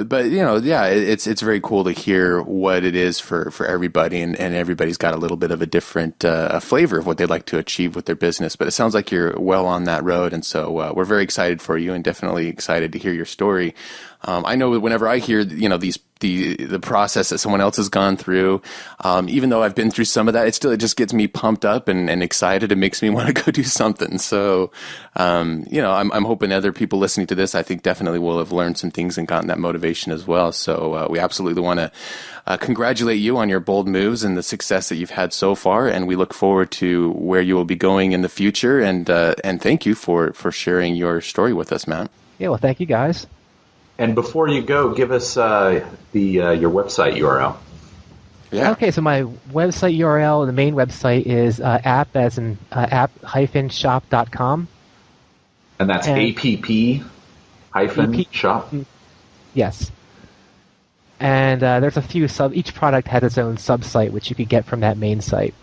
But yeah, it's very cool to hear what it is for everybody, and everybody's got a little bit of a different flavor of what they'd like to achieve with their business. But it sounds like you're well on that road, and so we're very excited for you, and definitely excited to hear your story. I know whenever I hear the process that someone else has gone through, even though I've been through some of that, it just gets me pumped up and excited. It makes me want to go do something. So, I'm hoping other people listening to this, I think definitely will have learned some things and gotten that motivation as well. So we absolutely want to congratulate you on your bold moves and the success that you've had so far. And we look forward to where you will be going in the future. And thank you for sharing your story with us, Matt. Yeah, well, thank you guys. And before you go, give us your website URL. Yeah. Okay, so my website URL, the main website is app, as in app-shop.com. And that's app-shop? Yes. And there's a few each product has its own sub-site, which you could get from that main site.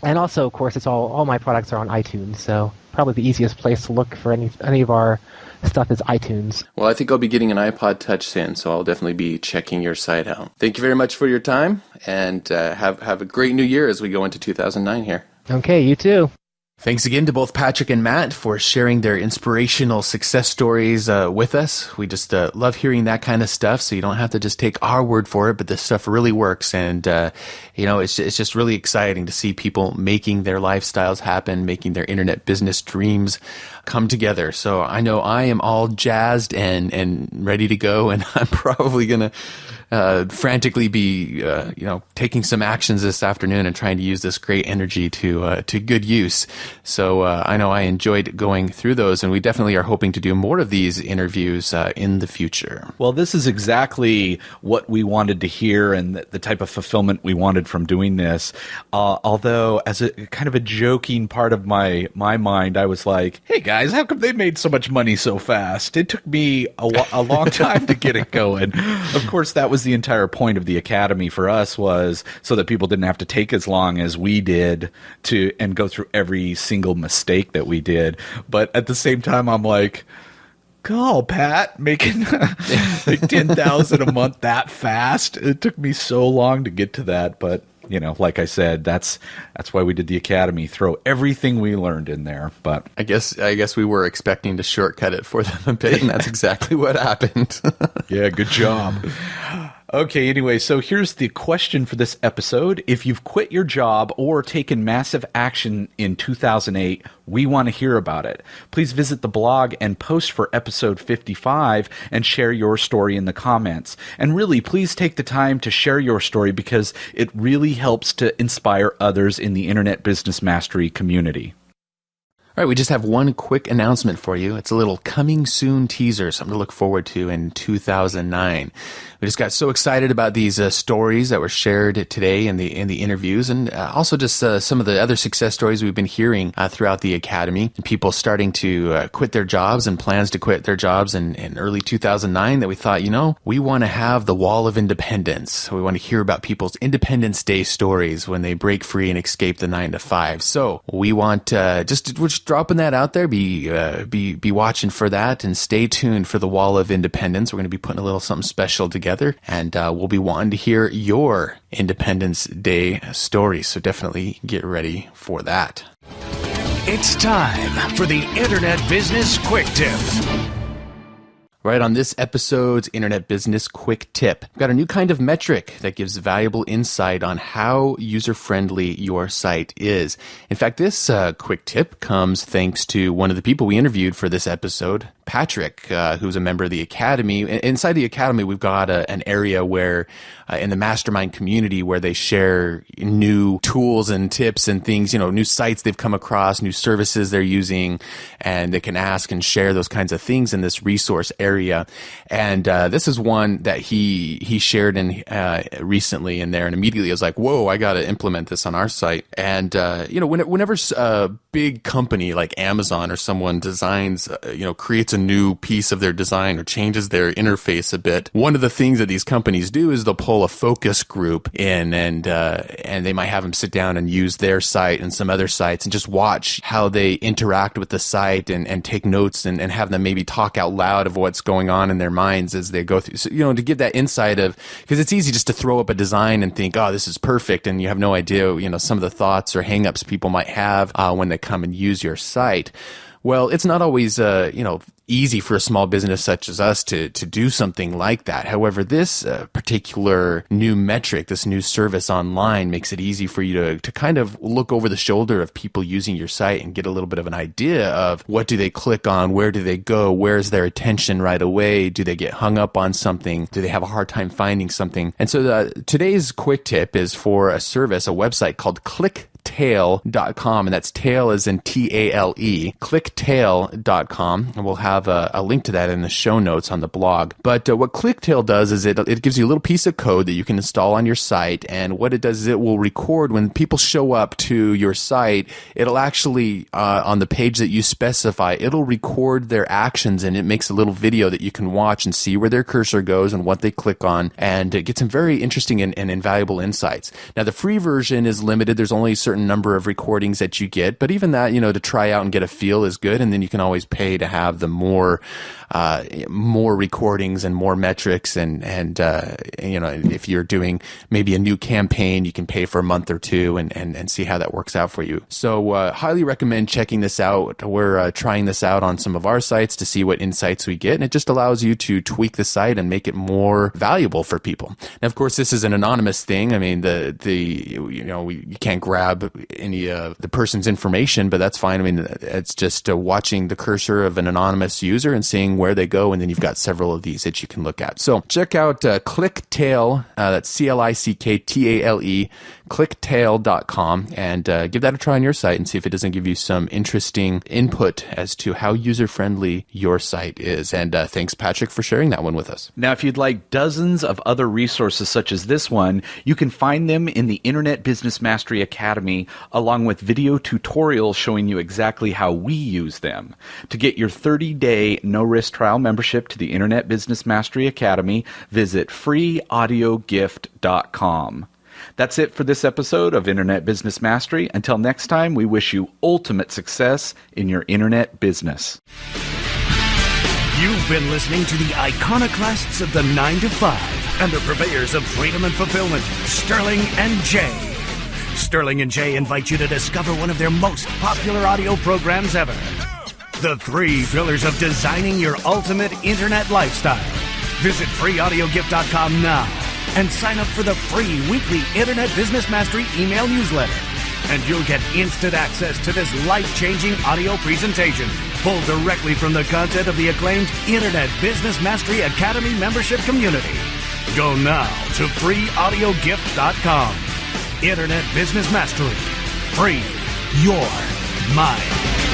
And also, of course, it's all my products are on iTunes, so probably the easiest place to look for any of our stuff is iTunes. Well, I think I'll be getting an iPod Touch soon, so I'll definitely be checking your site out. Thank you very much for your time, and have a great new year as we go into 2009 here. Okay, you too. Thanks again to both Patrick and Matt for sharing their inspirational success stories with us. We just love hearing that kind of stuff, so you don't have to just take our word for it, but this stuff really works. And, it's just really exciting to see people making their lifestyles happen, making their internet business dreams come together. So I know I am all jazzed and ready to go, and I'm probably going to frantically be, taking some actions this afternoon and trying to use this great energy to good use. So I know I enjoyed going through those, and we definitely are hoping to do more of these interviews in the future. Well, this is exactly what we wanted to hear and the type of fulfillment we wanted from doing this. Although, as a kind of a joking part of my mind, I was like, hey guys, how come they made so much money so fast? It took me a long time to get it going. Of course, that was the entire point of the Academy for us, was so that people didn't have to take as long as we did and go through every single mistake that we did. But at the same time, I'm like, God, Pat, making like 10,000 a month that fast. It took me so long to get to that, but like I said, that's why we did the Academy. Throw everything we learned in there. But I guess we were expecting to shortcut it for them a bit, and that's exactly what happened. Yeah, good job. Okay, anyway, so here's the question for this episode. If you've quit your job or taken massive action in 2008, we want to hear about it. Please visit the blog and post for episode 55 and share your story in the comments. And really, please take the time to share your story, because it really helps to inspire others in the Internet Business Mastery community. All right, we just have one quick announcement for you. It's a little coming soon teaser, something to look forward to in 2009. We just got so excited about these stories that were shared today in the interviews, and also just some of the other success stories we've been hearing throughout the Academy. People starting to quit their jobs and plans to quit their jobs in early 2009, that we thought, we want to have the Wall of Independence. We want to hear about people's Independence Day stories when they break free and escape the 9-to-5. So we want we're just dropping that out there. Be watching for that, and stay tuned for the Wall of Independence. We're going to be putting a little something special together, and we'll be wanting to hear your Independence Day stories. So definitely get ready for that. It's time for the Internet Business Quick Tip. Right, on this episode's Internet Business Quick Tip, we've got a new kind of metric that gives valuable insight on how user-friendly your site is. In fact, this quick tip comes thanks to one of the people we interviewed for this episode, Patrick, who's a member of the Academy. Inside the Academy, we've got an area where, in the mastermind community, where they share new tools and tips and things, new sites they've come across, new services they're using, and they can ask and share those kinds of things in this resource area. And this is one that he shared in recently in there, and immediately I was like, whoa, I got to implement this on our site. And whenever a big company like Amazon or someone designs, creates a new piece of their design or changes their interface a bit, one of the things that these companies do is they'll pull a focus group in, and they might have them sit down and use their site and some other sites and just watch how they interact with the site and take notes and have them maybe talk out loud of what's going on in their minds as they go through. So, to give that insight of, because it's easy just to throw up a design and think, oh, this is perfect. And you have no idea, some of the thoughts or hangups people might have when they come and use your site. Well, it's not always, easy for a small business such as us to do something like that. However, this particular new metric, this new service online makes it easy for you to kind of look over the shoulder of people using your site and get a little bit of an idea of what do they click on, where do they go, where's their attention right away, do they get hung up on something, do they have a hard time finding something. And so today's quick tip is for a service, a website called clicktail.com, and that's tail as in T-A-L-E, clicktail.com, and we'll have a link to that in the show notes on the blog. But what Clicktail does is it gives you a little piece of code that you can install on your site, and what it does is it will record when people show up to your site. It'll actually, on the page that you specify, it'll record their actions, and it makes a little video that you can watch and see where their cursor goes and what they click on, and get some very interesting and invaluable insights. Now, the free version is limited. There's only a certain number of recordings that you get, but even that, to try out and get a feel is good, and then you can always pay to have the more recordings and more metrics, and if you're doing maybe a new campaign, you can pay for a month or two and see how that works out for you. So highly recommend checking this out. We're trying this out on some of our sites to see what insights we get, and it just allows you to tweak the site and make it more valuable for people. Now, of course, this is an anonymous thing. I mean, you can't grab any of the person's information, but that's fine. I mean, it's just watching the cursor of an anonymous user and seeing where they go, and then you've got several of these that you can look at. So check out Clicktail, that's C-L-I-C-K-T-A-L-E, clicktail.com, and give that a try on your site and see if it doesn't give you some interesting input as to how user-friendly your site is. And thanks, Patrick, for sharing that one with us. Now, if you'd like dozens of other resources such as this one, you can find them in the Internet Business Mastery Academy, along with video tutorials showing you exactly how we use them. To get your 30-day no-risk trial membership to the Internet Business Mastery Academy, visit freeaudiogift.com. That's it for this episode of Internet Business Mastery. Until next time, we wish you ultimate success in your internet business. You've been listening to the iconoclasts of the 9 to 5 and the purveyors of freedom and fulfillment, Sterling and Jay. Sterling and Jay invite you to discover one of their most popular audio programs ever. The 3 pillars of designing your ultimate internet lifestyle. Visit freeaudiogift.com now and sign up for the free weekly Internet Business Mastery email newsletter. And you'll get instant access to this life-changing audio presentation pulled directly from the content of the acclaimed Internet Business Mastery Academy membership community. Go now to freeaudiogift.com. Internet Business Mastery. Free your mind.